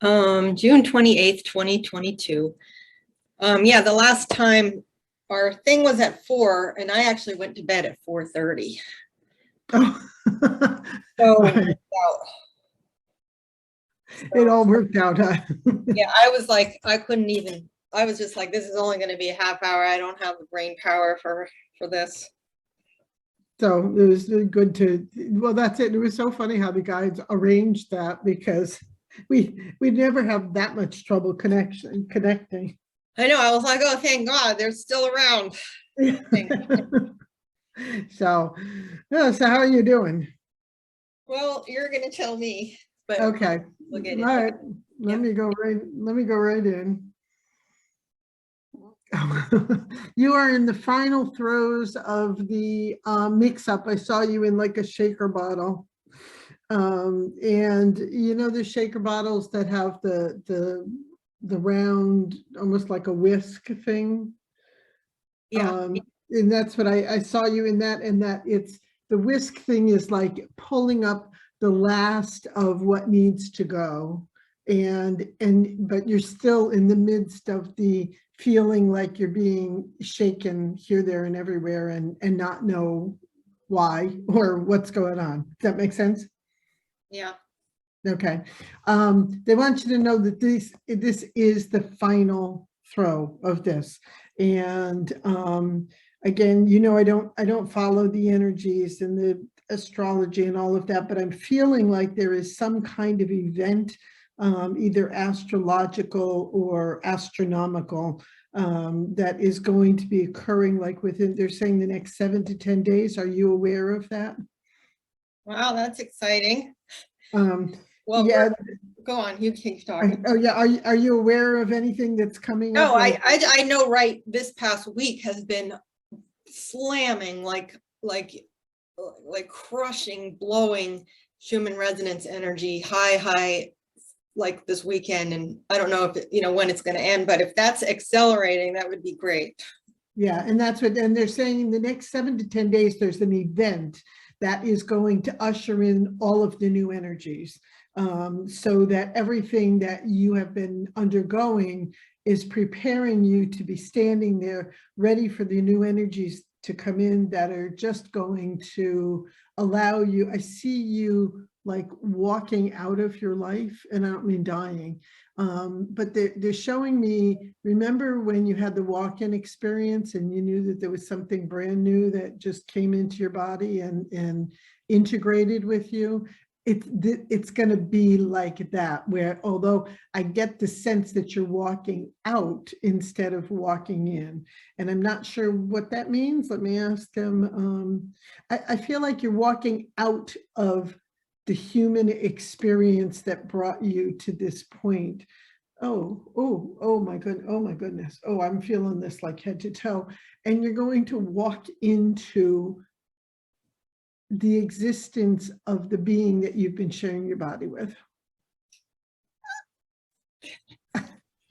June 28th, 2022. Yeah, the last time our thing was at 4 and I actually went to bed at 4:30. Oh, So, right. It all worked out, huh? yeah, I was like, I was just like, this is only going to be a half hour. I don't have the brain power for this. So it was good to, well, that's it. It was so funny how the guides arranged that because we never have that much trouble connecting. I know. I was like, oh, thank God they're still around. So, no, so how are you doing? Well, you're going to tell me, but Okay. we'll get All it. right. Yeah. Let me go right in. You are in the final throes of the mix-up. I saw you in like a shaker bottle. And you know the shaker bottles that have the round, almost like a whisk thing? Yeah. And that's what I saw you in that, and that it's the whisk thing is like pulling up the last of what needs to go. But you're still in the midst of the feeling like you're being shaken here, there, and everywhere, and not know why or what's going on. Does that make sense? Yeah. Okay. They want you to know that this is the final throw of this. And again, you know, I don't follow the energies and the astrology and all of that, but I'm feeling like there is some kind of event, either astrological or astronomical, that is going to be occurring like within, they're saying the next 7 to 10 days. Are you aware of that? Wow, that's exciting. Well, yeah. Go on, you keep talking. Oh yeah, are you aware of anything that's coming up? No, I know, right, this past week has been slamming, like crushing, blowing human resonance energy high, like this weekend. And I don't know if when it's going to end, but if that's accelerating, that would be great. Yeah, and that's what, and they're saying in the next 7 to 10 days, there's an event that is going to usher in all of the new energies. So that everything that you have been undergoing is preparing you to be standing there ready for the new energies to come in that are just going to allow you. I see you like walking out of your life, and I don't mean dying, but they're showing me, remember when you had the walk-in experience and you knew that there was something brand new that just came into your body and integrated with you? It's going to be like that, where although I get the sense that you're walking out instead of walking in, and I'm not sure what that means. Let me ask them. I feel like you're walking out of the human experience that brought you to this point. Oh my goodness. Oh, I'm feeling this like head to toe. And you're going to walk into the existence of the being that you've been sharing your body with.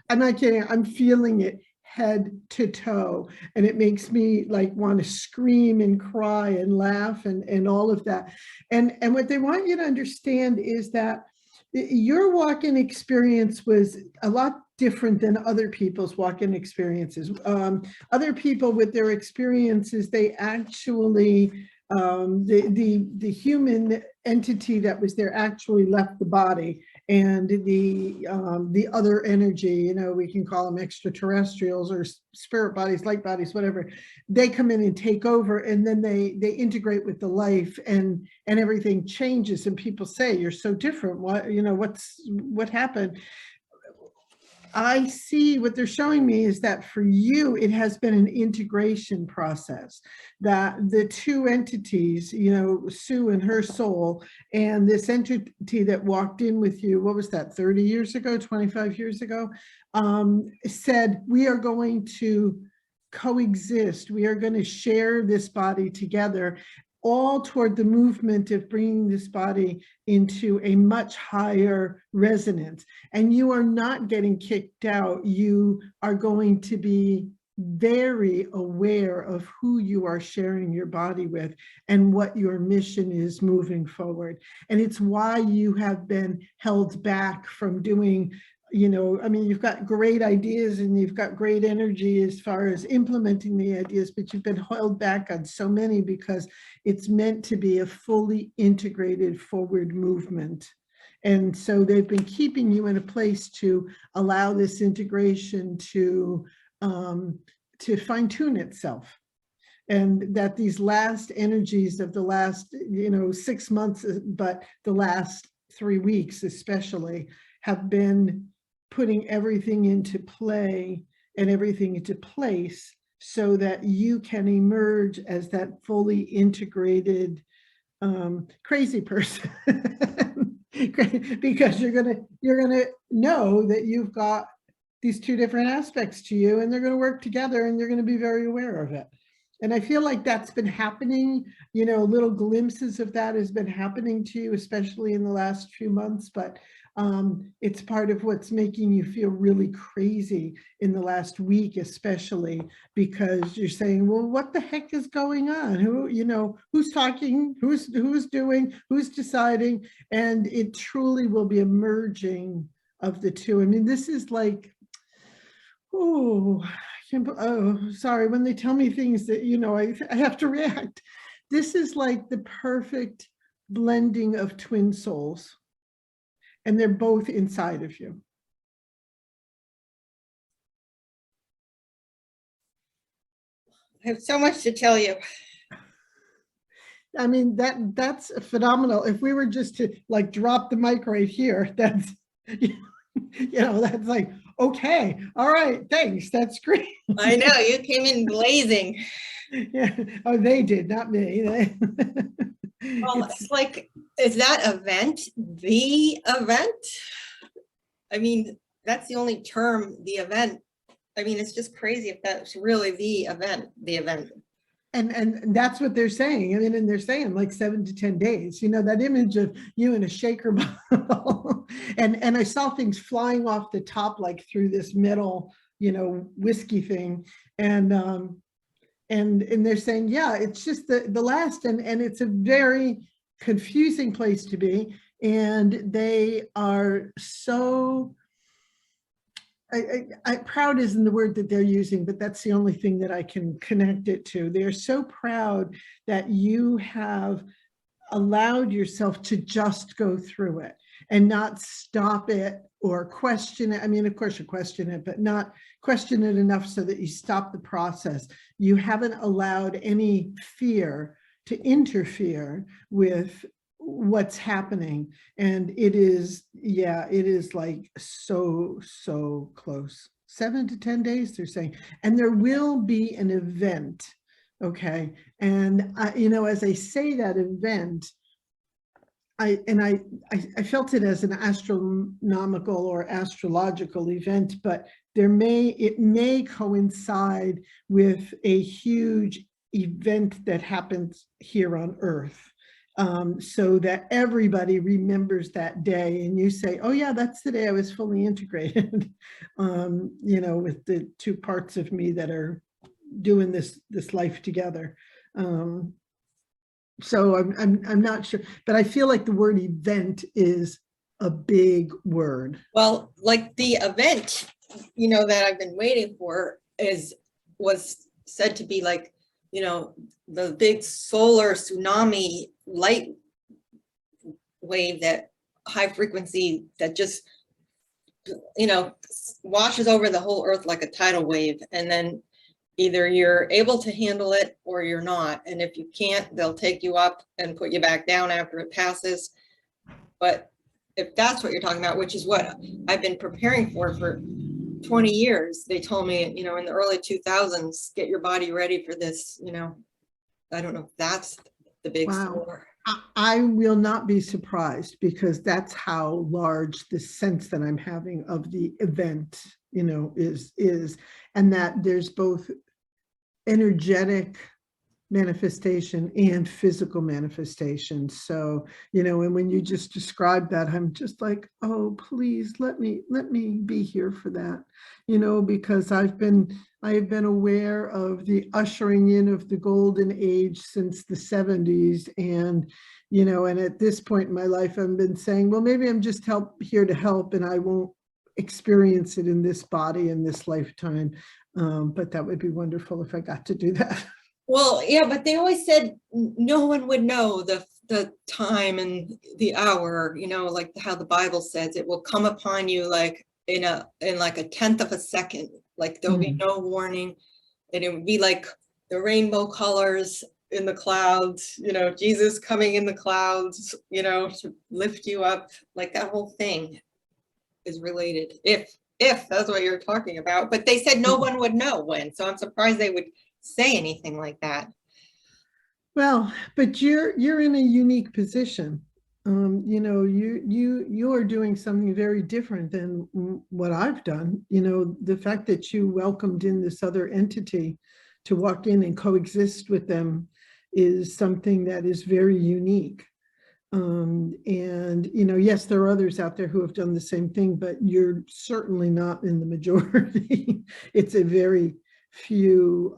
I'm not kidding. I'm feeling it head to toe, and it makes me like want to scream and cry and laugh and all of that. And what they want you to understand is that your walk-in experience was a lot different than other people's walk-in experiences. Other people with their experiences, they actually the human entity that was there actually left the body, and the other energy, we can call them extraterrestrials or spirit bodies, light bodies, whatever, they come in and take over, and then they integrate with the life, and everything changes, and people say, you're so different. What happened? I see what they're showing me is that for you, it has been an integration process, that the two entities, Sue and her soul, and this entity that walked in with you, what was that, 30 years ago, 25 years ago, said, we are going to coexist. We are going to share this body together, all toward the movement of bringing this body into a much higher resonance. And you are not getting kicked out. You are going to be very aware of who you are sharing your body with and what your mission is moving forward. And it's why you have been held back from doing, you know, I mean, you've got great ideas and you've got great energy as far as implementing the ideas, but you've been held back on so many because it's meant to be a fully integrated forward movement. And so they've been keeping you in a place to allow this integration to fine tune itself. And that these last energies of the last, 6 months, but the last 3 weeks especially, have been putting everything into play and everything into place so that you can emerge as that fully integrated crazy person. Because you're gonna know that you've got these two different aspects to you, and they're going to work together, and you're going to be very aware of it. And I feel like that's been happening, little glimpses of that has been happening to you, especially in the last few months, but it's part of what's making you feel really crazy in the last week, especially because you're saying, well, what the heck is going on? Who's talking, who's doing, who's deciding? And it truly will be a merging of the two. I mean, this is like, oh, sorry, when they tell me things that, I have to react. This is like the perfect blending of twin souls, and they're both inside of you. I have so much to tell you. I mean, that's phenomenal. If we were just to like drop the mic right here, that's, that's like, okay, all right, thanks, that's great. I know, you came in blazing. Yeah, oh, they did, not me. Well, it's like, is that event the event? I mean, that's the only term, the event. I mean, it's just crazy if that's really the event. And that's what they're saying. I mean, and they're saying like 7 to 10 days, that image of you in a shaker bottle. and I saw things flying off the top, like through this metal, whiskey thing. And they're saying, yeah, it's just the last, and it's a very confusing place to be. And they are so, proud isn't the word that they're using, but that's the only thing that I can connect it to. They're so proud that you have allowed yourself to just go through it and not stop it or question it. I mean, of course you question it, but not question it enough so that you stop the process. You haven't allowed any fear to interfere with what's happening. And it is like so close. 7 to 10 days, they're saying. And there will be an event. Okay. And as I say that event, I felt it as an astronomical or astrological event, but it may coincide with a huge event that happens here on Earth, so that everybody remembers that day, and you say, oh yeah, that's the day I was fully integrated, with the two parts of me that are doing this life together. So I'm not sure, but I feel like the word event is a big word. Well, like the event, that I've been waiting for was said to be like, the big solar tsunami light wave, that high frequency that just, washes over the whole earth like a tidal wave. And then either you're able to handle it or you're not. And if you can't, they'll take you up and put you back down after it passes. But if that's what you're talking about, which is what I've been preparing for 20 years, they told me, in the early 2000s, get your body ready for this, I don't know if that's the big four. I will not be surprised, because that's how large the sense that I'm having of the event, is, and that there's both energetic manifestation and physical manifestation. So, and when you just described that, I'm just like, oh, please let me be here for that, because I have been aware of the ushering in of the golden age since the 70s. And, and at this point in my life, I've been saying, well, maybe I'm just here to help, and I won't experience it in this body in this lifetime. But that would be wonderful if I got to do that. Well, yeah, but they always said no one would know the time and the hour, like how the Bible says it will come upon you like in like a tenth of a second, like there'll be no warning, and it would be like the rainbow colors in the clouds, Jesus coming in the clouds, to lift you up, like that whole thing is related, if that's what you're talking about. But they said no one would know when, so I'm surprised they would say anything like that. Well, but you're in a unique position. You are doing something very different than what I've done. The fact that you welcomed in this other entity to walk in and coexist with them is something that is very unique. And yes, there are others out there who have done the same thing, but you're certainly not in the majority. It's a very few,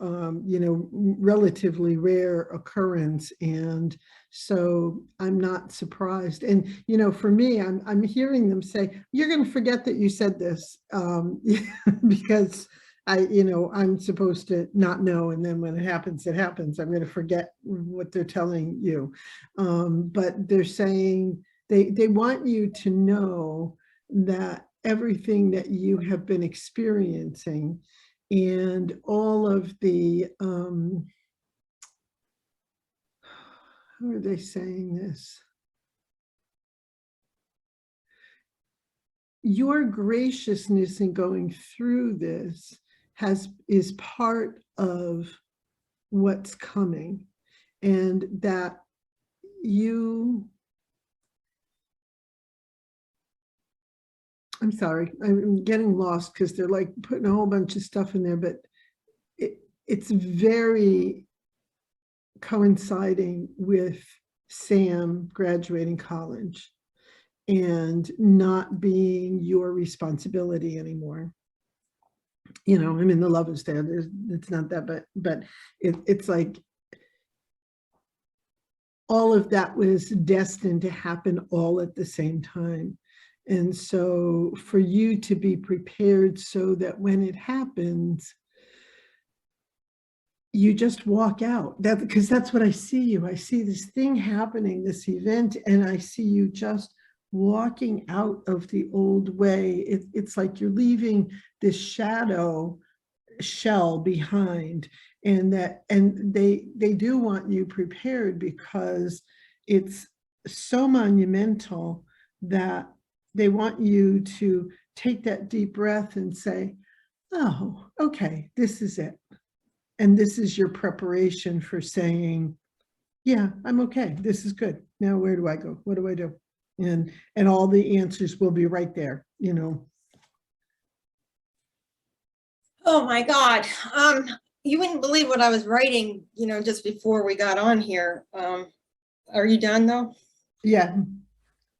relatively rare occurrence. And so I'm not surprised. And, for me, I'm hearing them say, you're going to forget that you said this, because I'm supposed to not know. And then when it happens, it happens. I'm going to forget what they're telling you. But they're saying they want you to know that everything that you have been experiencing and all of the, how are they saying this? Your graciousness in going through this is part of what's coming, and that I'm sorry, I'm getting lost because they're like putting a whole bunch of stuff in there, but it's very coinciding with Sam graduating college and not being your responsibility anymore. I mean, the love is there. It's not that, but it's like all of that was destined to happen all at the same time. And so for you to be prepared so that when it happens, you just walk out, because that's what I see you. I see this thing happening, this event, and I see you just walking out of the old way. It's like you're leaving this shadow shell behind, and they do want you prepared because it's so monumental that they want you to take that deep breath and say, oh, okay, this is it. And this is your preparation for saying, yeah, I'm okay. This is good. Now, where do I go? What do I do? And all the answers will be right there, Oh my God. You wouldn't believe what I was writing, just before we got on here. Are you done though? Yeah.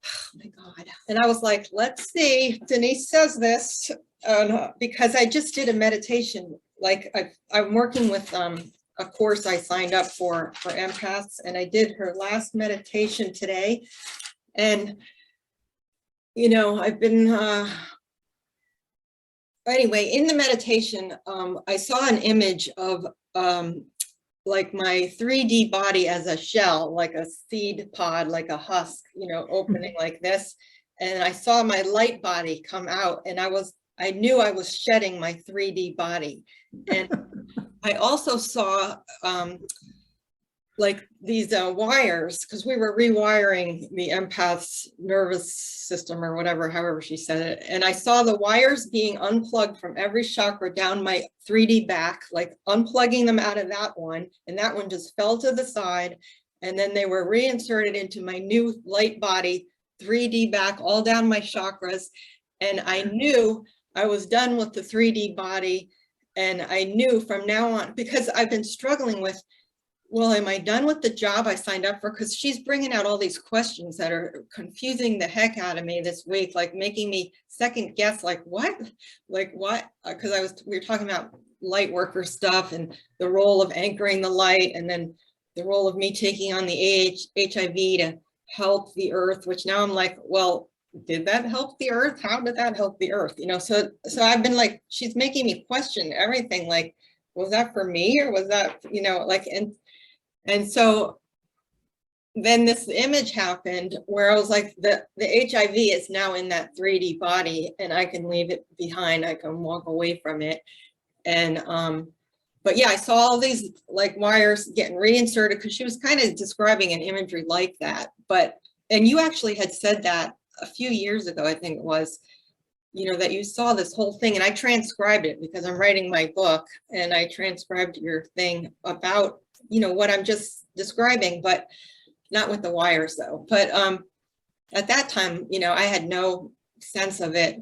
Oh my God. And I was like, let's see, Denise says this, because I just did a meditation. Like I'm working with a course I signed up for empaths, and I did her last meditation today. And, I've been, anyway, in the meditation, I saw an image of like my 3D body as a shell, like a seed pod, like a husk, opening like this. And I saw my light body come out, and I knew I was shedding my 3D body. And I also saw like these wires, because we were rewiring the empath's nervous system or whatever, however she said it. And I saw the wires being unplugged from every chakra down my 3D back, like unplugging them out of that one. And that one just fell to the side. And then they were reinserted into my new light body, 3D back, all down my chakras. And I knew I was done with the 3D body. And I knew from now on, because I've been struggling with, well, am I done with the job I signed up for? Because she's bringing out all these questions that are confusing the heck out of me this week, like making me second guess, like what? Because we were talking about light worker stuff and the role of anchoring the light, and then the role of me taking on the HIV to help the earth, which now I'm like, well, did that help the earth? How did that help the earth? So I've been like, she's making me question everything, like, was that for me or was that, like, and so then this image happened where I was like, the HIV is now in that 3D body and I can leave it behind. I can walk away from it. And, but yeah, I saw all these like wires getting reinserted because she was kind of describing an imagery like that. And you actually had said that a few years ago, I think it was, that you saw this whole thing, and I transcribed it because I'm writing my book, and I transcribed your thing about, what I'm just describing, but not with the wires though. But at that time, I had no sense of it.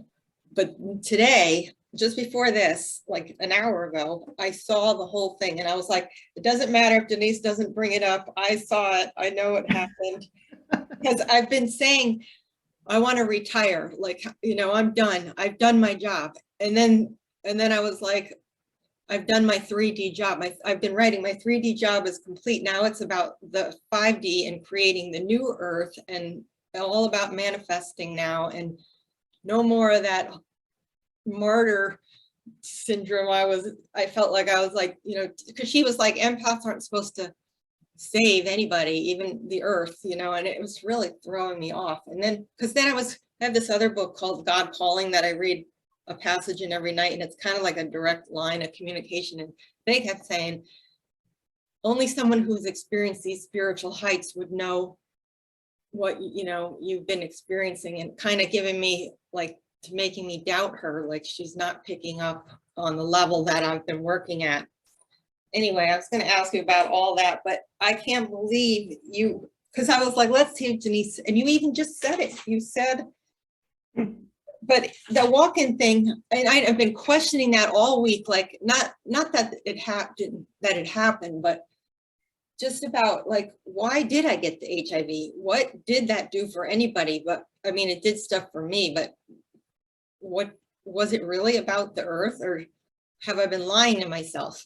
But today, just before this, like an hour ago, I saw the whole thing and I was like, it doesn't matter if Denise doesn't bring it up. I saw it. I know it happened. Because I've been saying, I want to retire. Like, I'm done. I've done my job. And then I was like, I've done my 3D job. I've been writing, my 3D job is complete. Now it's about the 5D and creating the new earth, and all about manifesting now, and no more of that martyr syndrome. I felt like I was like, because she was like, empaths aren't supposed to save anybody, even the earth, and it was really throwing me off. And then, because then I have this other book called God Calling that I read a passage in every night, and it's kind of like a direct line of communication. And they kept saying, only someone who's experienced these spiritual heights would know what, you've been experiencing, and kind of giving me like, to making me doubt her, like she's not picking up on the level that I've been working at. Anyway, I was going to ask you about all that, but I can't believe you, because I was like, let's see Denise, and you even just said it. You said, but the walk-in thing, and I've been questioning that all week, like not that it happened, but just about like, why did I get the HIV? What did that do for anybody? But I mean, it did stuff for me, but what was it really about the earth, or have I been lying to myself?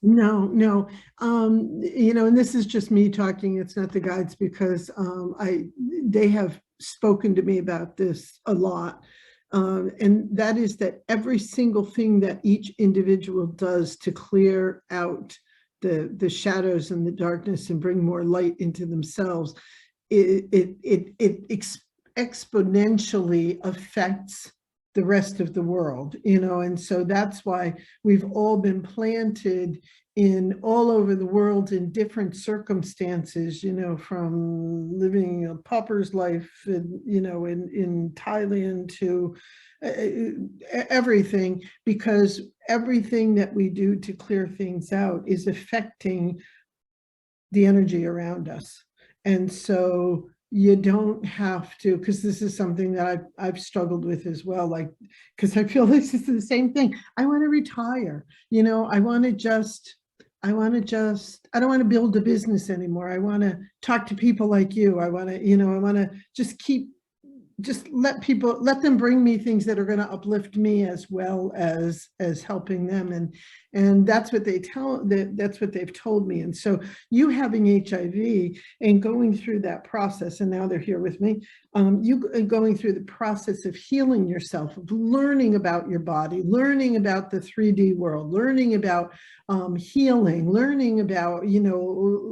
No. And this is just me talking. It's not the guides, because they have spoken to me about this a lot. And that is that every single thing that each individual does to clear out the shadows and the darkness and bring more light into themselves, it exponentially affects the rest of the world, and so that's why we've all been planted in all over the world in different circumstances, from living a pauper's life, in Thailand to everything, because everything that we do to clear things out is affecting the energy around us. And so you don't have to, because this is something that I've struggled with as well, like, because I feel this is the same thing. I want to retire. I don't want to build a business anymore. I want to talk to people like you. I want to just let them bring me things that are going to uplift me as well as helping them. And that's what that's what they've told me. And so you having HIV and going through that process, and now they're here with me, you going through the process of healing yourself, of learning about your body, learning about the 3D world, learning about healing, learning about,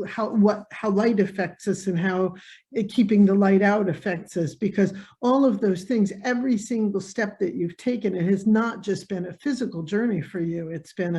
how light affects us and how keeping the light out affects us, because all of those things, every single step that you've taken, it has not just been a physical journey for you. It's been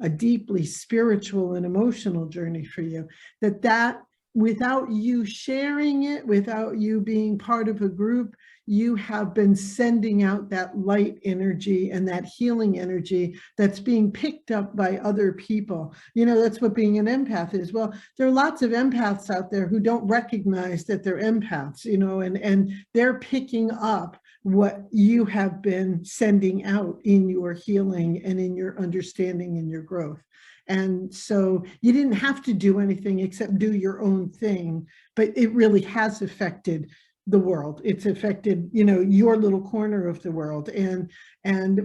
a deeply spiritual and emotional journey for you, that without you sharing it, without you being part of a group, you have been sending out that light energy and that healing energy that's being picked up by other people. That's what being an empath is. Well, there are lots of empaths out there who don't recognize that they're empaths, and they're picking up what you have been sending out in your healing and in your understanding and your growth. And so you didn't have to do anything except do your own thing, but it really has affected the world. It's affected, you know, your little corner of the world. And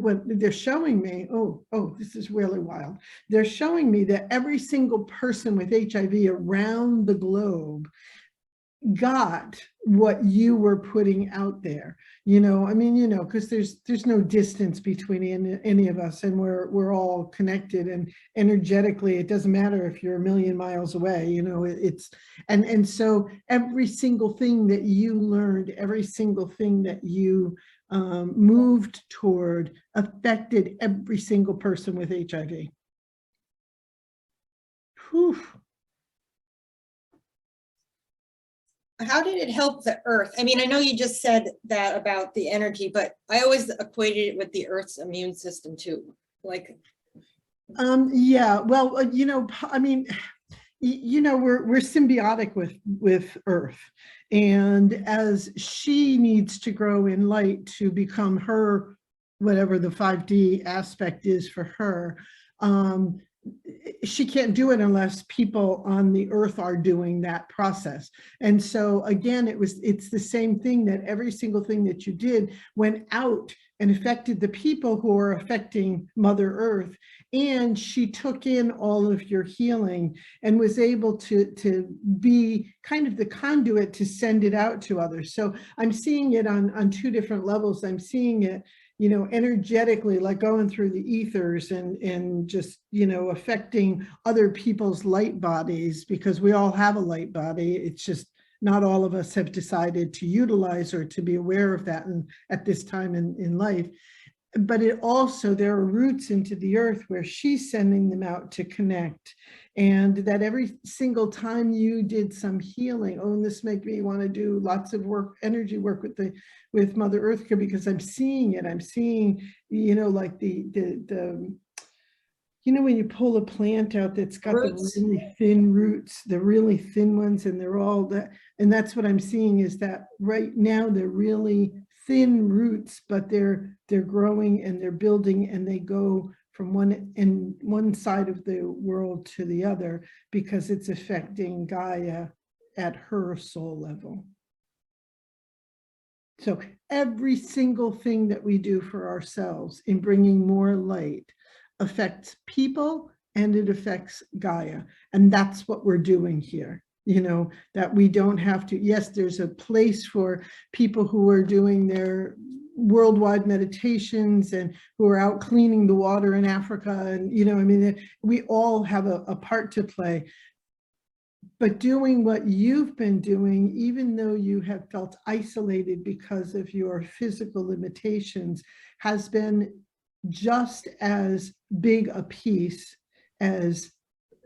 what they're showing me, oh, this is really wild. They're showing me that every single person with HIV around the globe got what you were putting out there. You know, I mean, you know, because there's no distance between any of us, and we're all connected, and energetically it doesn't matter if you're a million miles away, you know. It's and so every single thing that you learned, every single thing that you moved toward affected every single person with HIV. Whew. How did it help the earth? I mean, I know you just said that about the energy, but I always equated it with the earth's immune system too. Like, yeah, well, you know, I mean, you know, we're symbiotic with Earth, and as she needs to grow in light to become her, whatever the 5D aspect is for her, she can't do it unless people on the earth are doing that process. And so again, it's the same thing, that every single thing that you did went out and affected the people who are affecting Mother Earth. And she took in all of your healing and was able to be kind of the conduit to send it out to others. So I'm seeing it on two different levels. I'm seeing it, you know, energetically, like going through the ethers and just, you know, affecting other people's light bodies, because we all have a light body. It's just not all of us have decided to utilize or to be aware of that at this time in life. But it also, there are roots into the earth where she's sending them out to connect. And that every single time you did some healing, oh, and this makes me want to do lots of work, energy work with Mother Earth, because I'm seeing it. I'm seeing, you know, like the you know, when you pull a plant out that's got roots. the really thin roots, the really thin ones, and they're all that, and that's what I'm seeing, is that right now they're really thin roots, but they're growing and they're building, and they go from one side of the world to the other, because it's affecting Gaia at her soul level. So every single thing that we do for ourselves in bringing more light affects people, and it affects Gaia. And that's what we're doing here. You know, that we don't have to, yes, there's a place for people who are doing their worldwide meditations and who are out cleaning the water in Africa. And, you know, I mean, we all have a part to play. But doing what you've been doing, even though you have felt isolated because of your physical limitations, has been just as big a piece as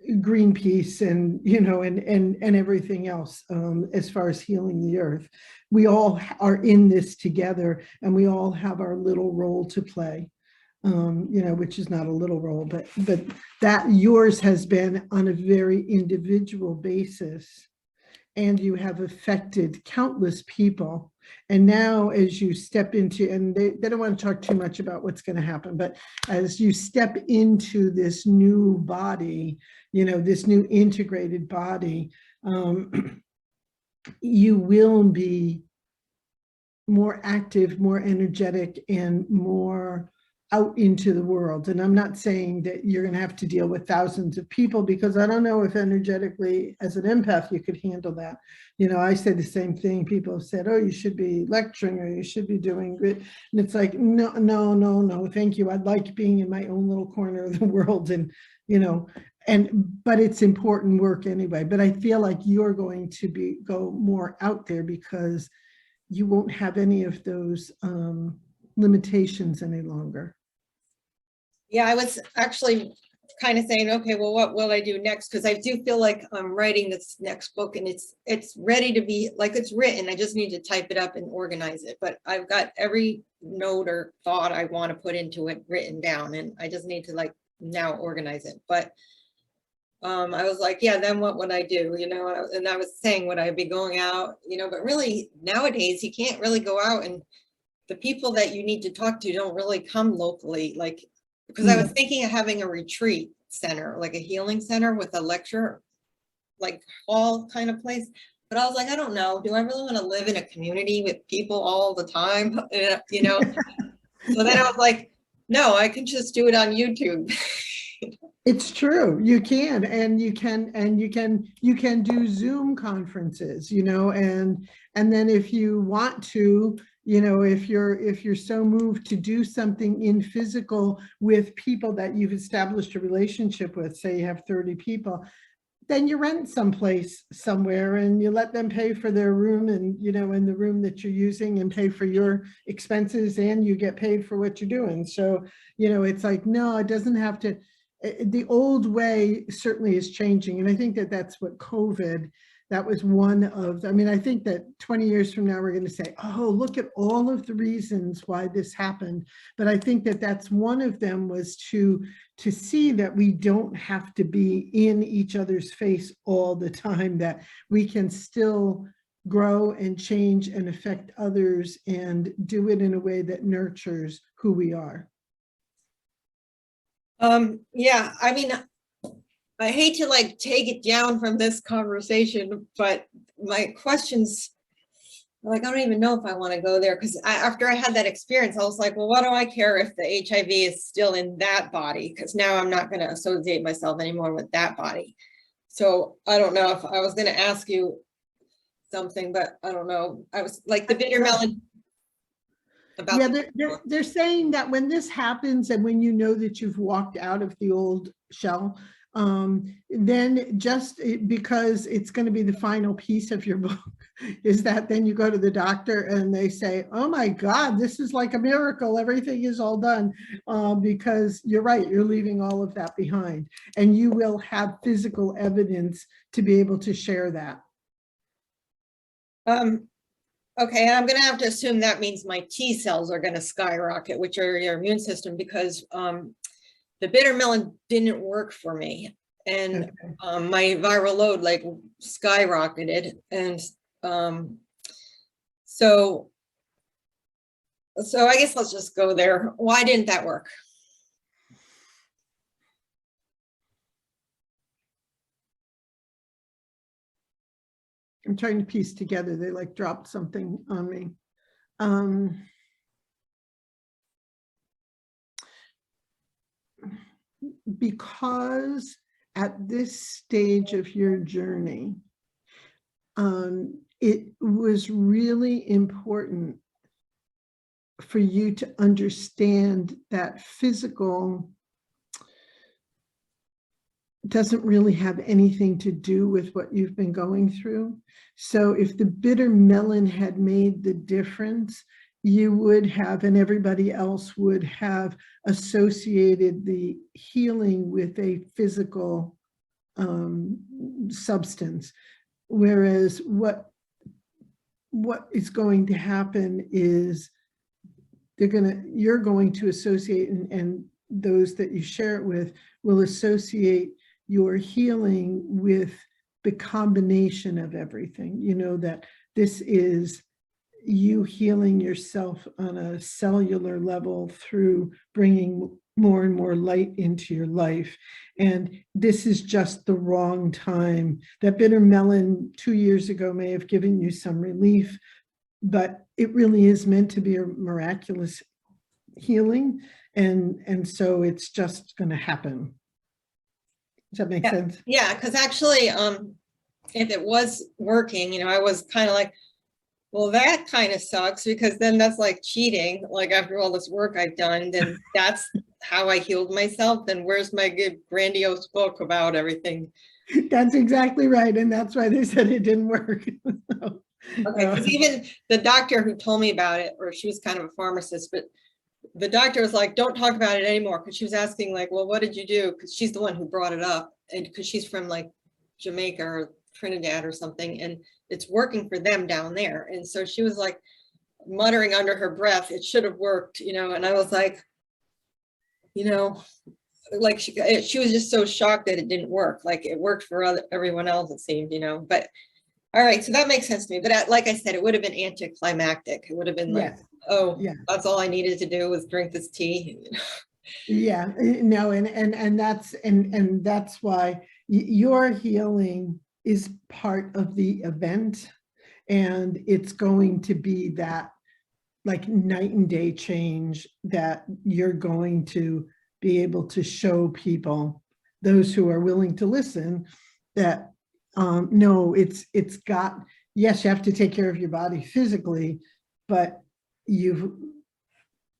Greenpeace and, you know, and everything else, as far as healing the earth. We all are in this together, and we all have our little role to play. You know, which is not a little role, but that yours has been on a very individual basis, and you have affected countless people. And now as you step into, and they don't want to talk too much about what's going to happen, but as you step into this new body, you know, this new integrated body, you will be more active, more energetic, and more out into the world. And I'm not saying that you're going to have to deal with thousands of people, because I don't know if energetically as an empath you could handle that. You know, I say the same thing. People have said, oh, you should be lecturing, or you should be doing good. And it's like, no, thank you. I'd like being in my own little corner of the world, and, you know, but it's important work anyway. But I feel like you're going to go more out there, because you won't have any of those limitations any longer. Yeah, I was actually kind of saying, okay, well, what will I do next? Because I do feel like I'm writing this next book, and it's ready to be, like, it's written. I just need to type it up and organize it. But I've got every note or thought I want to put into it written down, and I just need to, like, now organize it. But I was like, yeah, then what would I do? You know, and I was saying, would I be going out? You know, but really nowadays you can't really go out and the people that you need to talk to don't really come locally, like, because I was thinking of having a retreat center, like a healing center with a lecture, like hall kind of place. But I was like, I don't know, do I really want to live in a community with people all the time? You know? So then I was like, no, I can just do it on YouTube. It's true. You can, and you can do Zoom conferences, you know, and then if you want to, you know, if you're so moved to do something in physical with people that you've established a relationship with, say you have 30 people, then you rent someplace somewhere and you let them pay for their room, and, you know, in the room that you're using, and pay for your expenses, and you get paid for what you're doing. So, you know, it's like, no, it doesn't have to. The old way certainly is changing. And I think that that's what COVID, that was one of, I mean, I think that 20 years from now, we're going to say, oh, look at all of the reasons why this happened. But I think that that's one of them, was to see that we don't have to be in each other's face all the time, that we can still grow and change and affect others, and do it in a way that nurtures who we are. Yeah, I mean, I hate to like take it down from this conversation, but my questions, like, I don't even know if I want to go there, because after I had that experience, I was like, well, what do I care if the HIV is still in that body? Because now I'm not going to associate myself anymore with that body. So I don't know if I was going to ask you something, but I don't know. I was like the bitter melon. About Yeah, they're saying that when this happens, and when you know that you've walked out of the old shell, then just because it's going to be the final piece of your book, is that then you go to the doctor and they say, oh my God, this is like a miracle, everything is all done, because you're right, you're leaving all of that behind, and you will have physical evidence to be able to share that. Okay, and I'm going to have to assume that means my T cells are going to skyrocket, which are your immune system, because the bitter melon didn't work for me, and Okay. my viral load like skyrocketed, and so I guess let's just go there. Why didn't that work? I'm trying to piece together, they like dropped something on me. Because at this stage of your journey, it was really important for you to understand that physical doesn't really have anything to do with what you've been going through. So if the bitter melon had made the difference, you would have, and everybody else would have, associated the healing with a physical substance. Whereas what is going to happen is you're going to associate, and those that you share it with will associate your healing with the combination of everything. You know, that this is you healing yourself on a cellular level through bringing more and more light into your life. And this is just the wrong time. That bitter melon 2 years ago may have given you some relief, but it really is meant to be a miraculous healing. And so it's just going to happen. Does that make sense? Yeah, because actually, if it was working, you know, I was kind of like, well, that kind of sucks, because then that's like cheating. Like, after all this work I've done, then that's how I healed myself. Then where's my good grandiose book about everything? That's exactly right. And that's why they said it didn't work. Okay, because even the doctor who told me about it, or she was kind of a pharmacist, but the doctor was like, don't talk about it anymore, because she was asking like, well, what did you do? Because she's the one who brought it up, and because she's from like Jamaica or Trinidad or something, and it's working for them down there. And so she was like muttering under her breath, it should have worked, you know. And I was like, you know, like she was just so shocked that it didn't work. Like, it worked for everyone else, it seemed, you know. But all right, so that makes sense to me. But like I said, it would have been anticlimactic. It would have been like, yes. Oh, Yeah. that's all I needed to do was drink this tea. Yeah, no, and that's why your healing is part of the event, and it's going to be that like night and day change that you're going to be able to show people, those who are willing to listen, that no, it's got, yes, you have to take care of your body physically, but you've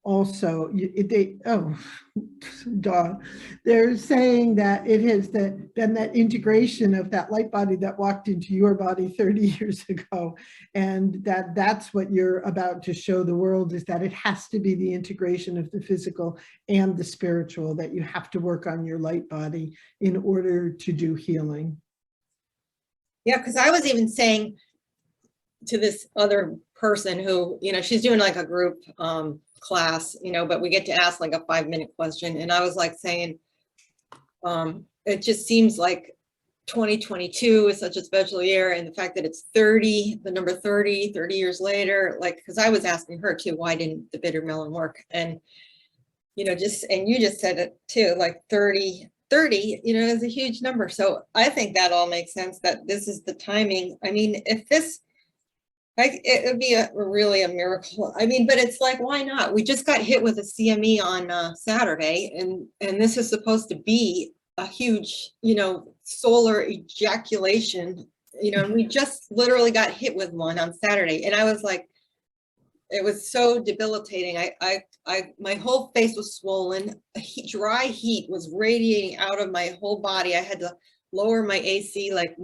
also, duh, they're saying that it has been that integration of that light body that walked into your body 30 years ago, and that's what you're about to show the world, is that it has to be the integration of the physical and the spiritual, that you have to work on your light body in order to do healing. Yeah, because I was even saying to this other person who, she's doing like a group class, but we get to ask like a 5-minute question. And I was like saying, it just seems like 2022 is such a special year. And the fact that it's 30, the number 30 years later, like, because I was asking her too, why didn't the bitter melon work? And, and you just said it too, like 30, is a huge number. So I think that all makes sense, that this is the timing. I mean, if this, it would be really a miracle. I mean, but it's like, why not? We just got hit with a CME on Saturday, and this is supposed to be a huge, solar ejaculation, and we just literally got hit with one on Saturday. And I was like, it was so debilitating. My whole face was swollen. Dry heat was radiating out of my whole body. I had to lower my AC like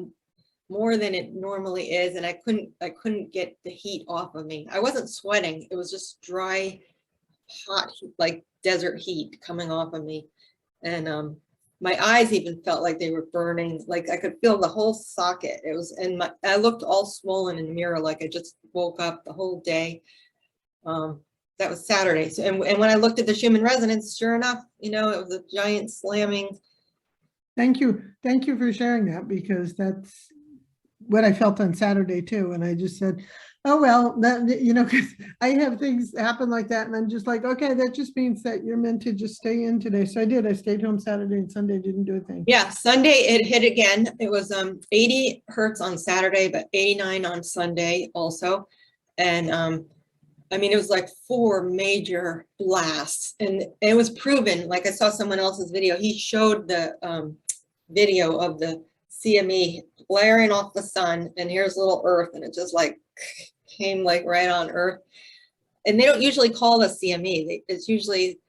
more than it normally is, and I couldn't get the heat off of me. I wasn't sweating. It was just dry, hot, like desert heat coming off of me. And my eyes even felt like they were burning. Like I could feel the whole socket. It was, and I looked all swollen in the mirror, like I just woke up the whole day. That was Saturday. So, and when I looked at the Schumann resonance, sure enough, it was a giant slamming. Thank you for sharing that, because that's what I felt on Saturday too. And I just said, oh, well, that, because I have things happen like that. And I'm just like, okay, that just means that you're meant to just stay in today. So I did. I stayed home Saturday and Sunday, didn't do a thing. Yeah, Sunday it hit again. It was 80 hertz on Saturday, but 89 on Sunday also. And I mean, it was like 4 major blasts, and it was proven. Like I saw someone else's video. He showed the video of the CME blaring off the sun, and here's little Earth, and it just like came like right on Earth. And they don't usually call us CME. It's usually,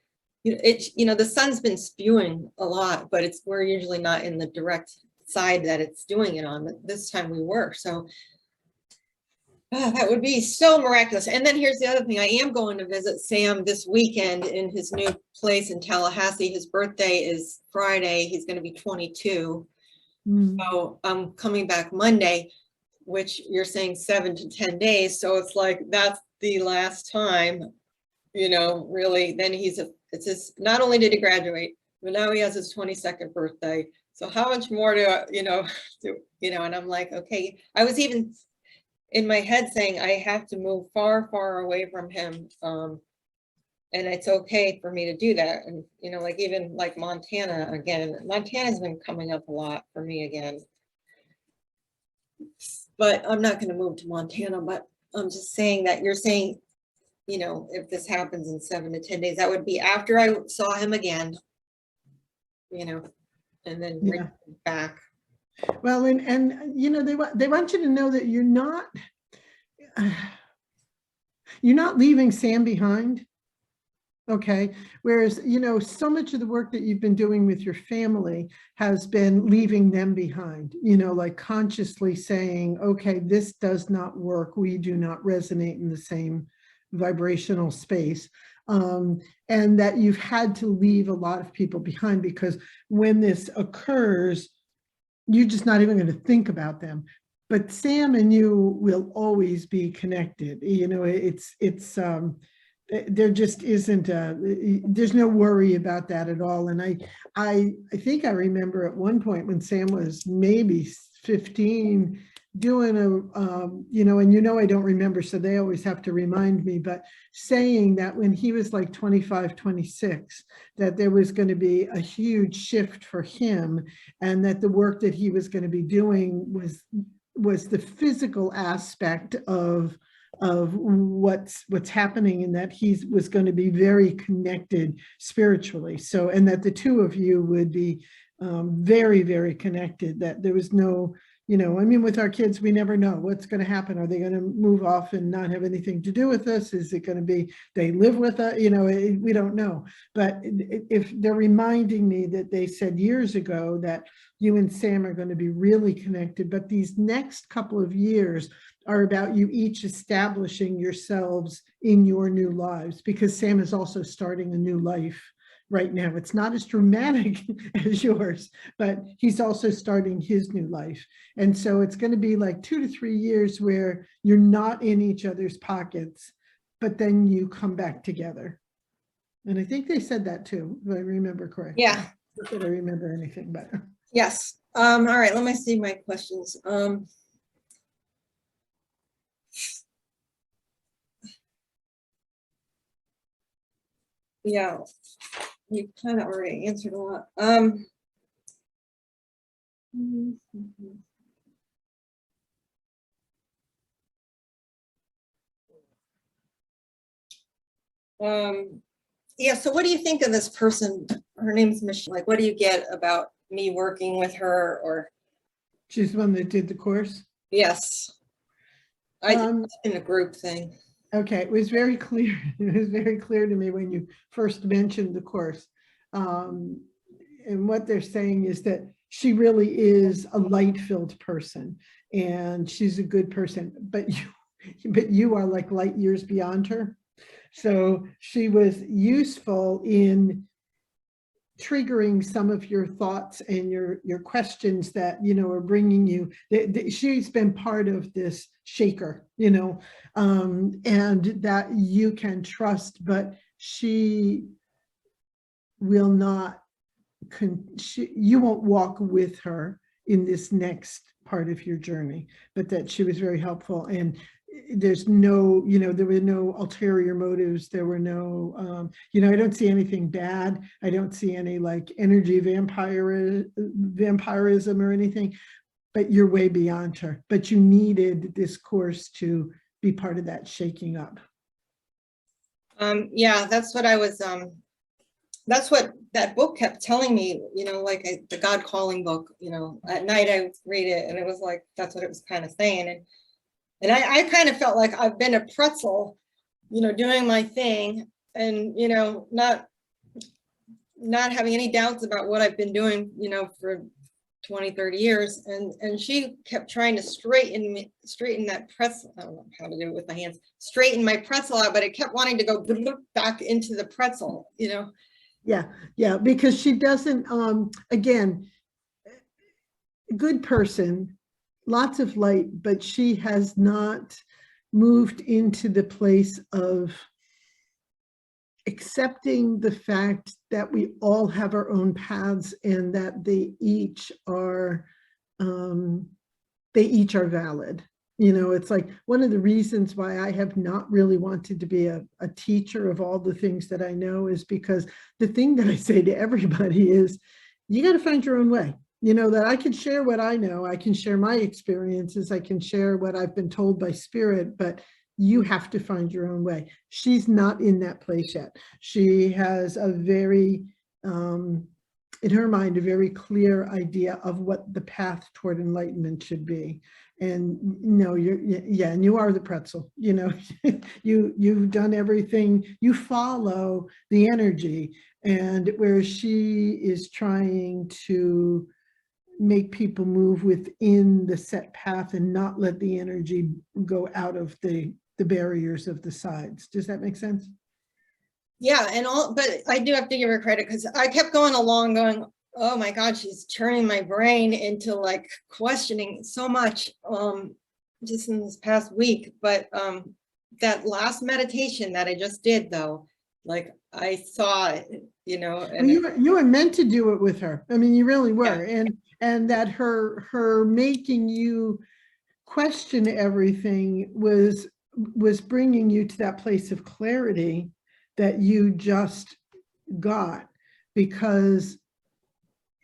the sun's been spewing a lot, but we're usually not in the direct side that it's doing it on. But this time we were. So that would be so miraculous. And then here's the other thing. I am going to visit Sam this weekend in his new place in Tallahassee. His birthday is Friday. He's going to be 22. So I'm coming back Monday, which you're saying 7 to 10 days. So it's like, that's the last time, really. Then it's his, not only did he graduate, but now he has his 22nd birthday. So how much more and I'm like, okay, I was even in my head saying I have to move far, far away from him. And it's okay for me to do that. And, like even like Montana again, Montana's been coming up a lot for me again. But I'm not going to move to Montana, but I'm just saying that you're saying, if this happens in 7 to 10 days, that would be after I saw him again, and then bring him back. Well, and they want you to know that you're not leaving Sam behind. Okay. Whereas, so much of the work that you've been doing with your family has been leaving them behind, like consciously saying, okay, this does not work. We do not resonate in the same vibrational space. And that you've had to leave a lot of people behind, because when this occurs, you're just not even going to think about them. But Sam and you will always be connected. There just isn't there's no worry about that at all. And I think I remember at one point when Sam was maybe 15, doing a, and I don't remember, so they always have to remind me, but saying that when he was like 25, 26, that there was going to be a huge shift for him, and that the work that he was going to be doing was the physical aspect of what's happening, and that he was going to be very connected spiritually. So, and that the two of you would be very, very connected, that there was no, I mean, with our kids, we never know what's going to happen. Are they going to move off and not have anything to do with us? Is it going to be they live with us? We don't know. But if they're reminding me that they said years ago that you and Sam are going to be really connected, but these next couple of years are about you each establishing yourselves in your new lives, because Sam is also starting a new life right now. It's not as dramatic as yours, but he's also starting his new life. And so it's going to be like 2 to 3 years where you're not in each other's pockets, but then you come back together. And I think they said that too, if I remember correctly. Yeah. Not that I remember anything better. Yes. All right, let me see my questions. Yeah, you kind of already answered a lot. Yeah, so what do you think of this person? Her name's Michelle. Like, what do you get about me working with her? Or She's the one that did the course? yes. In a group thing. Okay, it was very clear. It was very clear to me when you first mentioned the course. And what they're saying is that she really is a light-filled person, and she's a good person, but you are like light years beyond her. So she was useful in triggering some of your thoughts and your questions that are bringing you. She's been part of this shaker, and that you can trust, but she will not. You won't walk with her in this next part of your journey, but that she was very helpful. And there's no, there were no ulterior motives. There were no, I don't see anything bad. I don't see any like energy vampirism or anything, but you're way beyond her. But you needed this course to be part of that shaking up. Yeah, that's what I was, that's what that book kept telling me, like the God Calling book, at night I would read it, and it was like, that's what it was kind of saying. And I kind of felt like I've been a pretzel, doing my thing, and, not having any doubts about what I've been doing, for 20, 30 years. And she kept trying to straighten that pretzel. I don't know how to do it with my hands, straighten my pretzel out, but it kept wanting to go back into the pretzel, Yeah, because she doesn't, again, good person, lots of light, but she has not moved into the place of accepting the fact that we all have our own paths, and that they each are valid. It's like one of the reasons why I have not really wanted to be a teacher of all the things that I know is because the thing that I say to everybody is, you got to find your own way. That I can share what I know, I can share my experiences, I can share what I've been told by spirit, but you have to find your own way. She's not in that place yet. She has a very, in her mind, a very clear idea of what the path toward enlightenment should be. And and you are the pretzel, you've done everything, you follow the energy, and where she is trying to make people move within the set path and not let the energy go out of the barriers of the sides. Does that make sense? Yeah, but I do have to give her credit, because I kept going along going, oh my God, she's turning my brain into like questioning so much just in this past week. But that last meditation that I just did, though, like I saw it, and you were meant to do it with her. I mean, you really were. Yeah. And that her making you question everything was bringing you to that place of clarity that you just got, because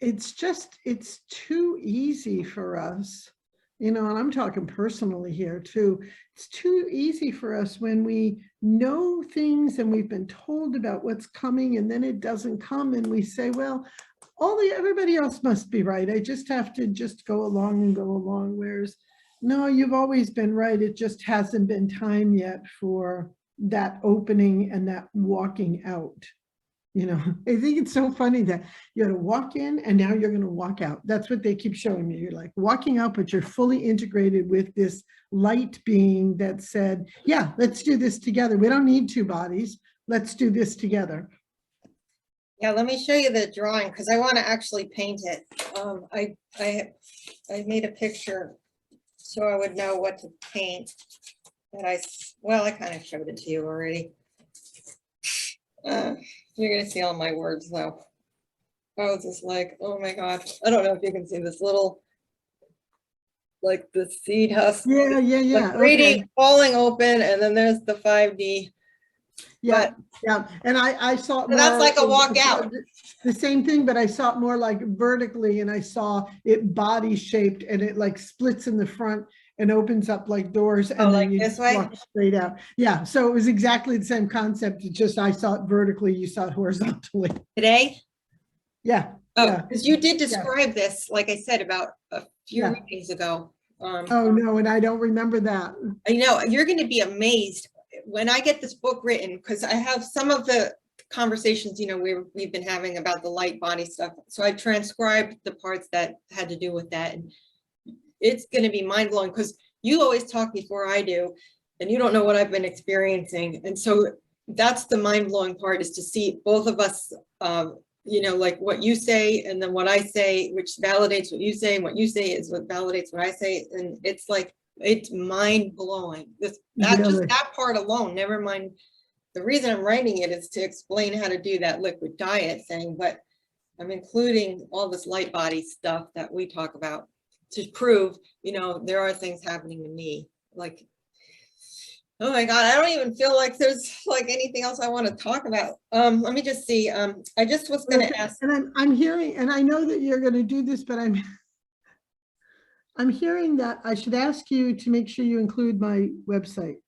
it's too easy for us, and I'm talking personally here too. It's too easy for us when we know things and we've been told about what's coming, and then it doesn't come, and we say, well, everybody else must be right. I just have to just go along and go along. Whereas, no, you've always been right. It just hasn't been time yet for that opening and that walking out. I think it's so funny that you're going to walk in and now you're going to walk out. That's what they keep showing me. You're like walking out, but you're fully integrated with this light being that said, yeah, let's do this together. We don't need two bodies. Let's do this together. Yeah, let me show you the drawing because I want to actually paint it. I made a picture so I would know what to paint. Well, I kind of showed it to you already. You're gonna see all my words though. I was just like, oh my God. I don't know if you can see this little, like the seed husk. Yeah. The 3D falling open, and then there's the 5D. Yeah. And I saw it more, that's like a walkout. The same thing, but I saw it more like vertically, and I saw it body shaped, and it like splits in the front and opens up like doors, and then like you this way? walk straight out. Yeah, so it was exactly the same concept. It's just I saw it vertically, you saw it horizontally. Today? Yeah. Oh, because you did describe this, like I said, about a few meetings ago. Oh no, and I don't remember that. I know, you're going to be amazed when I get this book written, because I have some of the conversations, we've been having about the light body stuff. So I transcribed the parts that had to do with that. And it's going to be mind blowing because you always talk before I do, and you don't know what I've been experiencing. And so that's the mind blowing part, is to see both of us, like what you say and then what I say, which validates what you say, and what you say is what validates what I say. And it's like, it's mind blowing. Just that part alone, never mind. The reason I'm writing it is to explain how to do that liquid diet thing, but I'm including all this light body stuff that we talk about to prove, there are things happening to me. Like, oh my God, I don't even feel like there's like anything else I want to talk about. Let me just see. I just was going to ask. And I'm hearing, and I know that you're going to do this, but I'm hearing that I should ask you to make sure you include my website.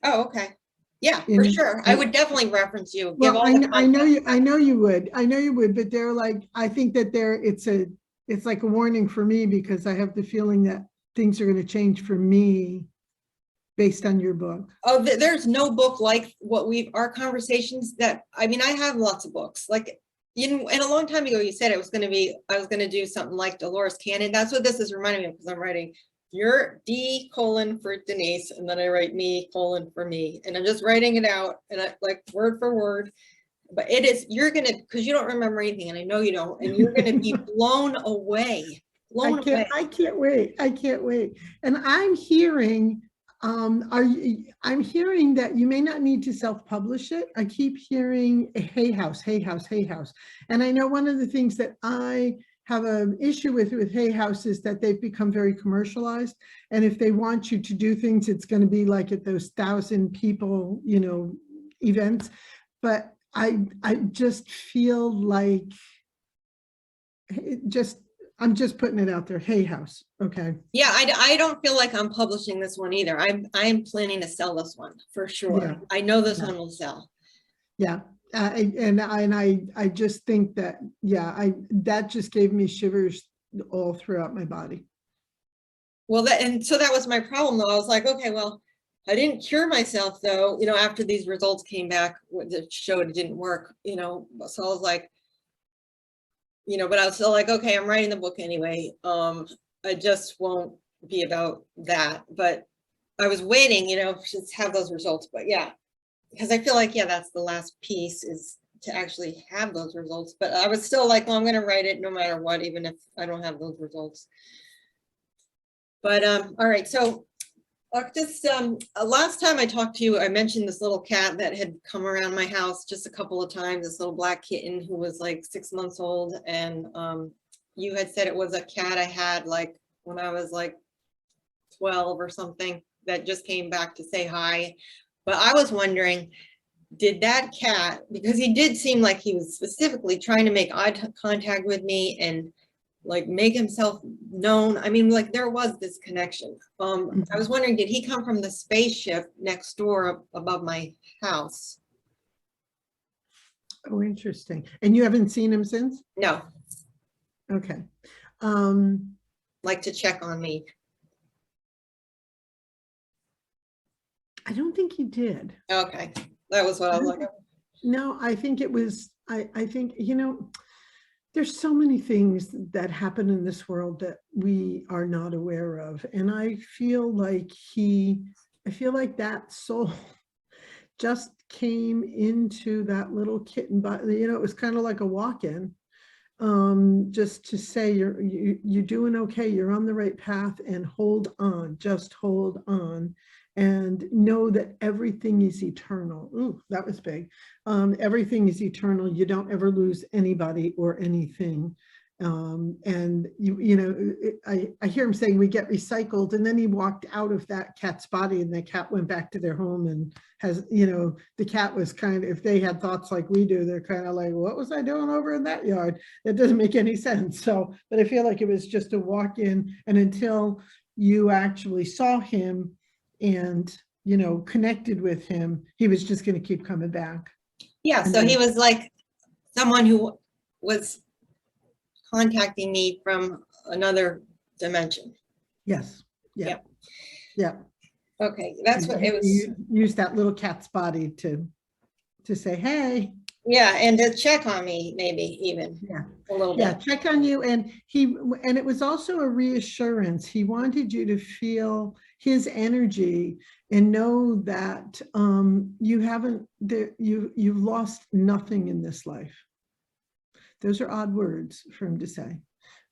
Oh, okay. Yeah, for sure. I would definitely reference you. Well, I know you would, but they're like, I think that it's like a warning for me, because I have the feeling that things are going to change for me based on your book. Oh, there's no book like what our conversations that, I have lots of books. Like, and a long time ago, you said I was going to do something like Dolores Cannon. That's what this is reminding me of, because I'm writing your D: for Denise, and then I write me: for me. And I'm just writing it out, and I like word for word. But you're going to, because you don't remember anything, and I know you don't, and you're going to be blown away. I can't wait. And I'm hearing, I'm hearing that you may not need to self-publish it. I keep hearing Hay House. And I know one of the things that I have an issue with Hay House is that they've become very commercialized. And if they want you to do things, it's going to be like at those 1,000 people, events. But I just feel like I'm just putting it out there. Hay House. Okay. Yeah, I don't feel like I'm publishing this one either. I'm planning to sell this one for sure. Yeah. I know this one will sell. Yeah. I just think that, that just gave me shivers all throughout my body. Well, so that was my problem though. I was like, okay, well, I didn't cure myself though, after these results came back, that showed it didn't work, so I was like, but I was still like, okay, I'm writing the book anyway. I just won't be about that, but I was waiting, to have those results, but yeah. Because I feel like, that's the last piece, is to actually have those results. But I was still like, well, I'm going to write it no matter what, even if I don't have those results. But all right. So just last time I talked to you, I mentioned this little cat that had come around my house just a couple of times, this little black kitten who was like 6 months old. And you had said it was a cat I had like when I was like 12 or something that just came back to say hi. But I was wondering, did that cat, because he did seem like he was specifically trying to make eye contact with me and like make himself known. I mean, like there was this connection. I was wondering, did he come from the spaceship next door above my house? Oh, interesting. And you haven't seen him since? No, Okay. like to check on me. I don't think he did. Okay, that was what I was like. No, I think it was, I think, you know, there's so many things that happen in this world that we are not aware of. And I feel like that soul just came into that little kitten, but you know, it was kind of like a walk-in, just to say you're doing okay, you're on the right path, and hold on, just hold on, and know that everything is eternal. Ooh, that was big. Everything is eternal. You don't ever lose anybody or anything. And you know, I hear him saying we get recycled, and then he walked out of that cat's body and the cat went back to their home and has, you know, the cat was kind of, if they had thoughts like we do, they're kind of like, what was I doing over in that yard? It doesn't make any sense. So, but I feel like it was just a walk in, and until you actually saw him and, you know, connected with him, he was just going to keep coming back. Yeah, so he was like someone who was contacting me from another dimension. Yes. Yeah. Yep. Yeah. Okay, that's what it was. You use that little cat's body to say, hey. Yeah, and to check on me, maybe even. Yeah. A little Yeah, bit. check on you. And it was also a reassurance. He wanted you to feel his energy and know that you've lost nothing in this life. Those are odd words for him to say,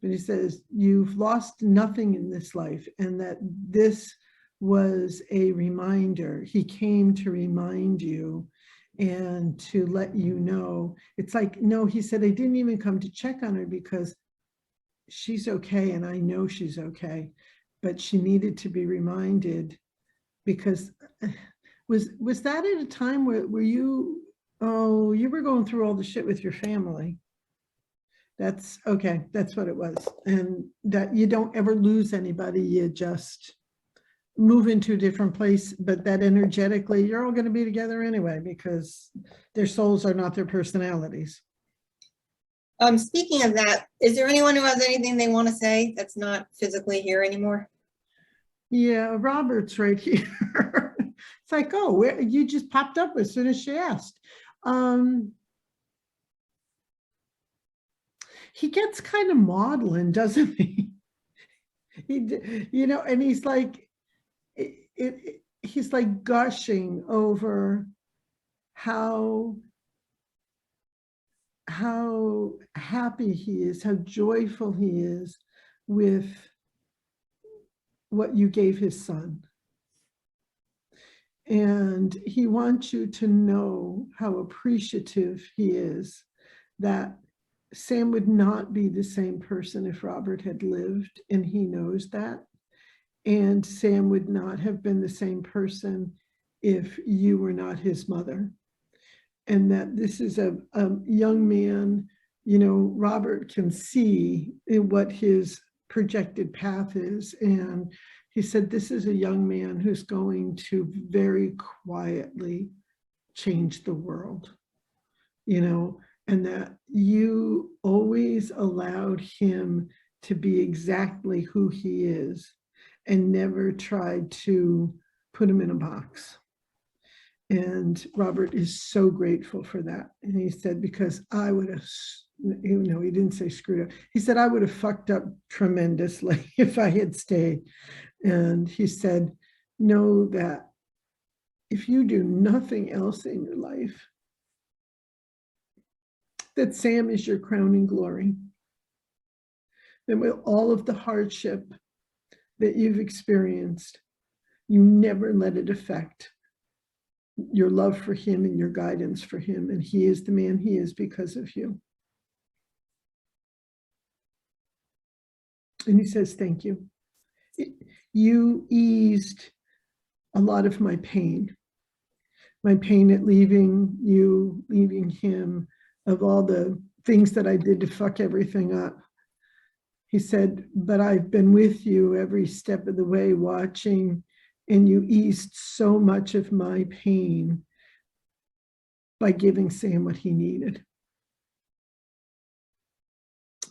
but he says you've lost nothing in this life, and that this was a reminder. He came to remind you and to let you know. It's like, no, he said, I didn't even come to check on her because she's okay, and I know she's okay, but she needed to be reminded. Because was that at a time where you were going through all the shit with your family? That's okay. That's what it was. And that you don't ever lose anybody. You just move into a different place, but that energetically you're all going to be together anyway, because their souls are not their personalities. Speaking of that, is there anyone who has anything they want to say that's not physically here anymore? Yeah, Robert's right here. It's like, oh, where you just popped up as soon as she asked. He gets kind of maudlin, doesn't he? You know, and he's like, he's like gushing over how happy he is, how joyful he is with what you gave his son. And he wants you to know how appreciative he is, that Sam would not be the same person if Robert had lived, and he knows that. And Sam would not have been the same person if you were not his mother. And that this is a young man, you know, Robert can see what his projected path is. And he said, this is a young man who's going to very quietly change the world, you know, and that you always allowed him to be exactly who he is and never tried to put him in a box. And Robert is so grateful for that. And he said, because I would have, you know, he didn't say screwed up. He said, I would have fucked up tremendously if I had stayed. And he said, know that if you do nothing else in your life, that Sam is your crowning glory. That with all of the hardship that you've experienced, you never let it affect your love for him and your guidance for him. And he is the man he is because of you. And he says, thank you. You eased a lot of my pain at leaving you, leaving him, of all the things that I did to fuck everything up. He said, but I've been with you every step of the way watching, and you eased so much of my pain by giving Sam what he needed.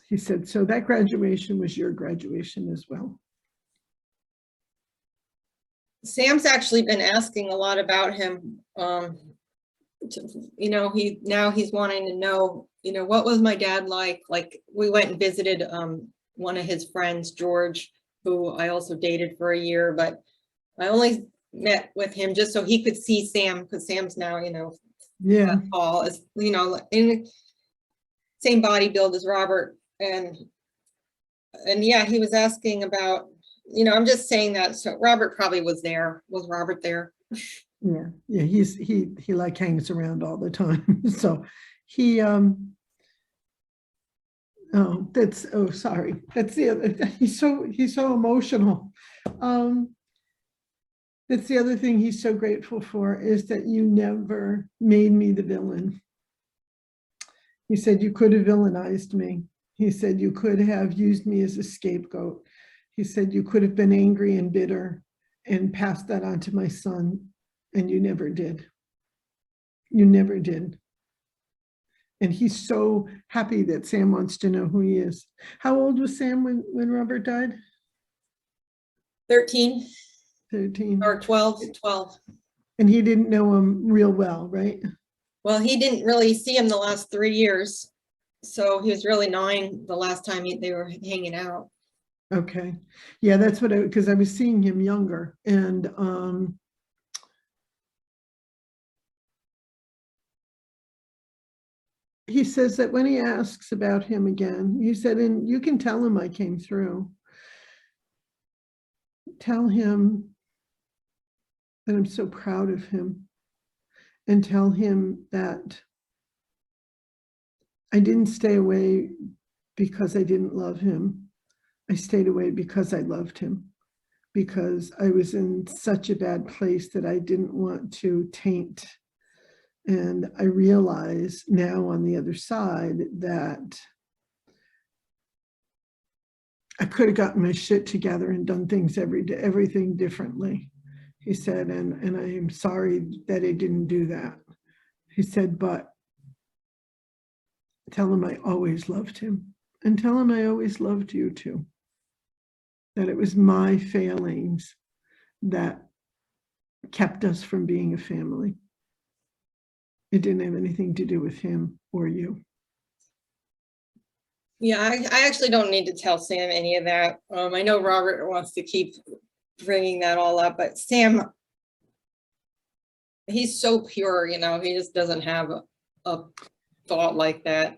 He said, so that graduation was your graduation as well. Sam's actually been asking a lot about him. He's wanting to know, what was my dad like? Like, we went and visited one of his friends, George, who I also dated for a year, but I only met with him just so he could see Sam, because Sam's now, Yeah. tall, as in the same body build as Robert. And yeah, he was asking about, I'm just saying that, so Robert probably was there. Was Robert there? Yeah, he like hangs around all the time. So he sorry. That's the other, he's so emotional. That's the other thing he's so grateful for, is that you never made me the villain. He said you could have villainized me. He said you could have used me as a scapegoat. He said you could have been angry and bitter and passed that on to my son, and you never did. You never did. And he's so happy that Sam wants to know who he is. How old was Sam when Robert died? 13. 13. Or 12. And he didn't know him real well, right? Well, he didn't really see him the last 3 years. So he was really 9 the last time they were hanging out. Okay. Yeah, that's because I was seeing him younger. And he says that when he asks about him again, he said, and you can tell him I came through. Tell him that I'm so proud of him, and tell him that I didn't stay away because I didn't love him. I stayed away because I loved him, because I was in such a bad place that I didn't want to taint. And I realize now on the other side that I could have gotten my shit together and done things everything differently. He said, and I am sorry that I didn't do that. He said, but tell him I always loved him, and tell him I always loved you too. That it was my failings that kept us from being a family. It didn't have anything to do with him or you. Yeah, I actually don't need to tell Sam any of that. I know Robert wants to keep bringing that all up, but Sam, he's so pure, he just doesn't have a thought like that.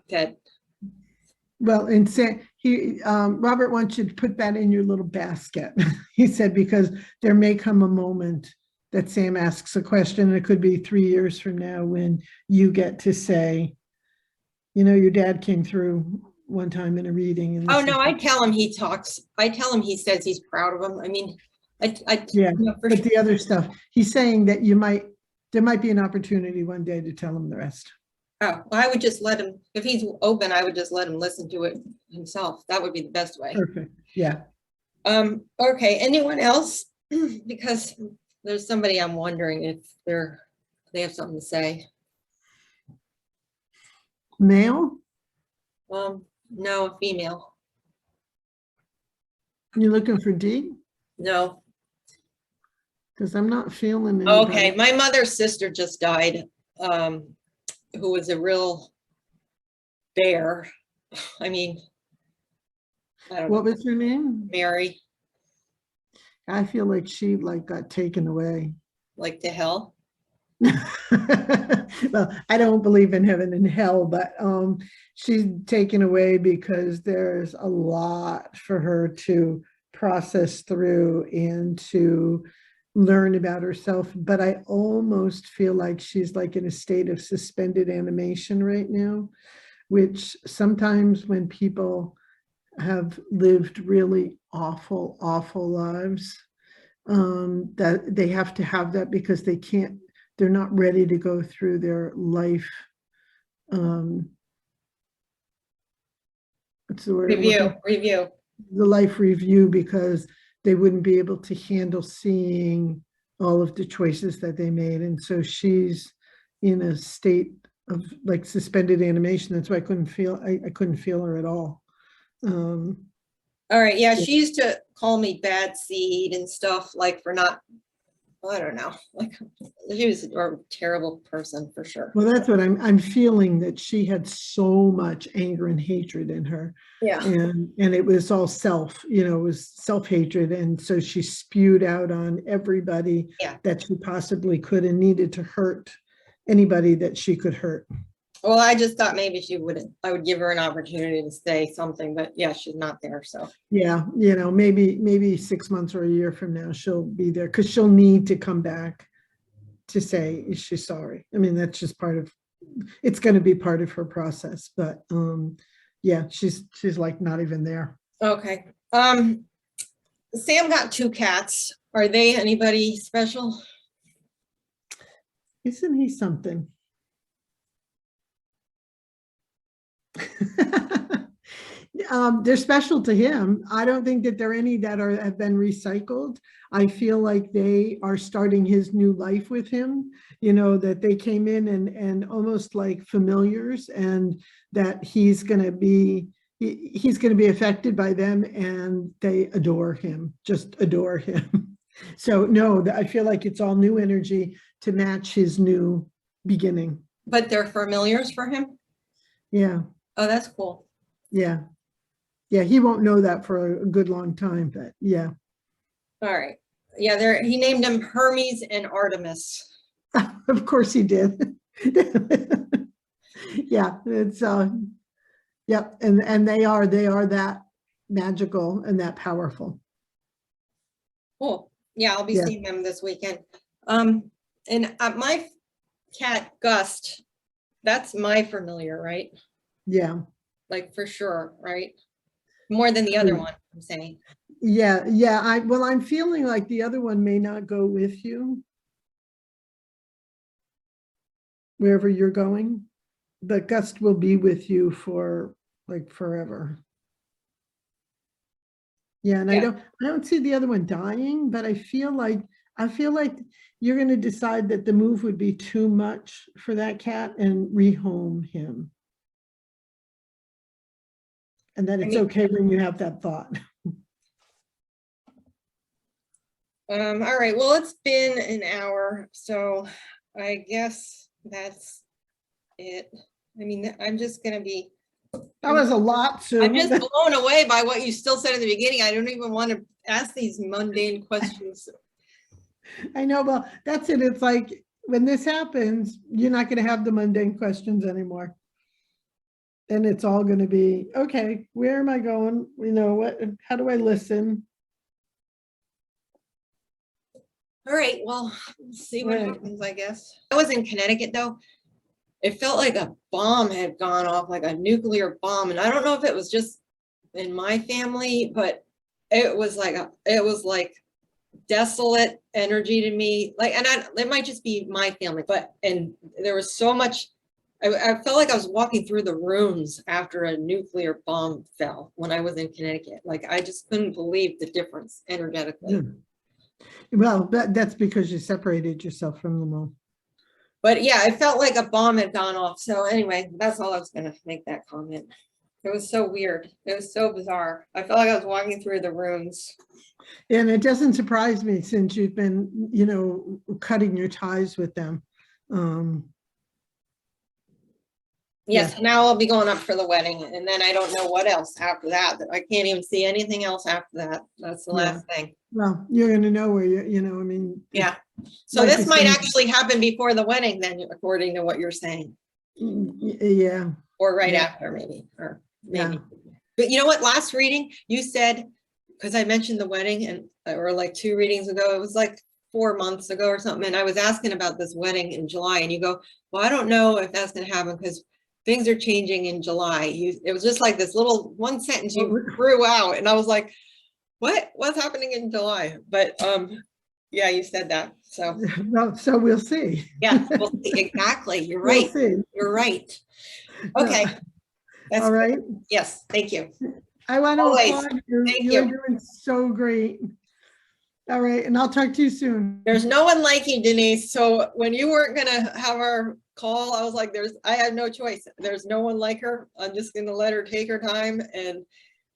Well, and Robert wants you to put that in your little basket. He said, because there may come a moment that Sam asks a question, and it could be 3 years from now, when you get to say, your dad came through one time in a reading. And oh no, I tell him he talks. I tell him he says he's proud of him. I mean, yeah, but the other stuff, he's saying that there might be an opportunity one day to tell him the rest. Oh, well, I would just let him, if he's open, I would just let him listen to it himself. That would be the best way. Perfect. Yeah. Okay, anyone else? Because there's somebody I'm wondering if they have something to say. Male? No, a female. You looking for D? No. Because I'm not feeling anybody. Okay, my mother's sister just died, who was a real bear. I mean, I don't know. What was her name? Mary. I feel like she got taken away. Like to hell? Well, I don't believe in heaven and hell, but she's taken away because there's a lot for her to process through and to learn about herself. But I almost feel like she's in a state of suspended animation right now, which sometimes when people have lived really awful, awful lives. That they have to have that because they're not ready to go through their life. What's the word I'm looking for? Review. The life review, because they wouldn't be able to handle seeing all of the choices that they made. And so she's in a state of like suspended animation. That's why I couldn't feel her at all. All right, yeah, she used to call me bad seed and stuff, like for not, I don't know, like she was a terrible person for sure. Well, that's what I'm feeling, that she had so much anger and hatred in her. Yeah. And it was all it was self-hatred. And so she spewed out on everybody that she possibly could and needed to hurt anybody that she could hurt. Well, I just thought maybe I would give her an opportunity to say something, but yeah, she's not there, so. Yeah, maybe 6 months or a year from now, she'll be there, because she'll need to come back to say, is she sorry? I mean, that's just it's going to be part of her process, but yeah, she's like not even there. Okay. Sam got 2 cats. Are they anybody special? Isn't he something? They're special to him. I don't think that there are any that have been recycled. I feel like they are starting his new life with him, that they came in and almost like familiars, and that he's going to be affected by them, and they adore him, just adore him. So no, I feel like it's all new energy to match his new beginning. But they're familiars for him? Yeah. Oh, that's cool. Yeah. Yeah, he won't know that for a good long time, but yeah. All right. Yeah, he named them Hermes and Artemis. Of course he did. Yeah, it's yep, and they are that magical and that powerful. Cool. Yeah, I'll be seeing them this weekend. And my cat Gust, that's my familiar, right? Yeah. Like for sure, right? More than the other one, I'm saying. Yeah, I'm feeling like the other one may not go with you wherever you're going, but Gust will be with you for like forever. Yeah, and I don't see the other one dying, but I feel like you're going to decide that the move would be too much for that cat and rehome him. And that it's okay when you have that thought. All right, well, it's been an hour, so I guess that's it. I mean, I'm just going to be. That was a lot, Sue. I'm just blown away by what you still said at the beginning. I don't even want to ask these mundane questions. I know, well, that's it. It's like when this happens, you're not going to have the mundane questions anymore. And it's all going to be, okay, where am I going? How do I listen? All right, well, let's see what happens, I guess. I was in Connecticut, though. It felt like a bomb had gone off, like a nuclear bomb. And I don't know if it was just in my family, but it was like desolate energy to me. Like, and it might just be my family, and there was so much. I felt like I was walking through the rooms after a nuclear bomb fell when I was in Connecticut. Like, I just couldn't believe the difference energetically. Well, that's because you separated yourself from them all. But yeah, it felt like a bomb had gone off. So anyway, that's all I was going to make that comment. It was so weird. It was so bizarre. I felt like I was walking through the rooms. And it doesn't surprise me, since you've been, cutting your ties with them. Yes, now I'll be going up for the wedding, and then I don't know what else after that. I can't even see anything else after that. That's the last thing. Well, you're going to know where Yeah. So this might actually happen before the wedding then, according to what you're saying. Yeah. Or right after, maybe. Or maybe. But you know what? Last reading, you said, because I mentioned the wedding, or like 2 readings ago, it was like 4 months ago or something, and I was asking about this wedding in July, and you go, well, I don't know if that's going to happen because things are changing in July. It was just like this little one sentence you threw out, and I was like, what's happening in July? But, yeah, you said that. So, Well, so we'll see. yeah, we'll see. Exactly. You're We'll right. see. You're right. No, Okay. That's all good. right. Yes, thank you. I want to Always. applaud you. Thank You are you. doing so great. All right, and I'll talk to you soon. There's no one like you, Denise. So when you weren't gonna have our call, I was like, I had no choice. There's no one like her. I'm just gonna let her take her time and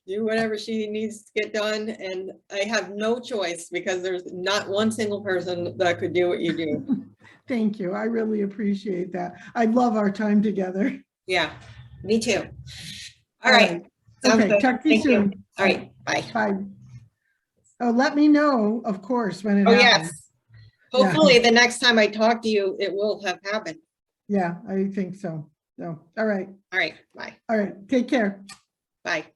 do whatever she needs to get done. And I have no choice because there's not one single person that could do what you do. Thank you. I really appreciate that. I love our time together. Yeah, me too. All right. Sounds Okay, good. talk to you Thank you. soon. All right, bye. Bye. Oh, let me know, of course, when it Oh, happens. yes. Hopefully the next time I talk to you, it will have happened. Yeah, I think so. So, all right. All right, bye. All right. Take care. Bye.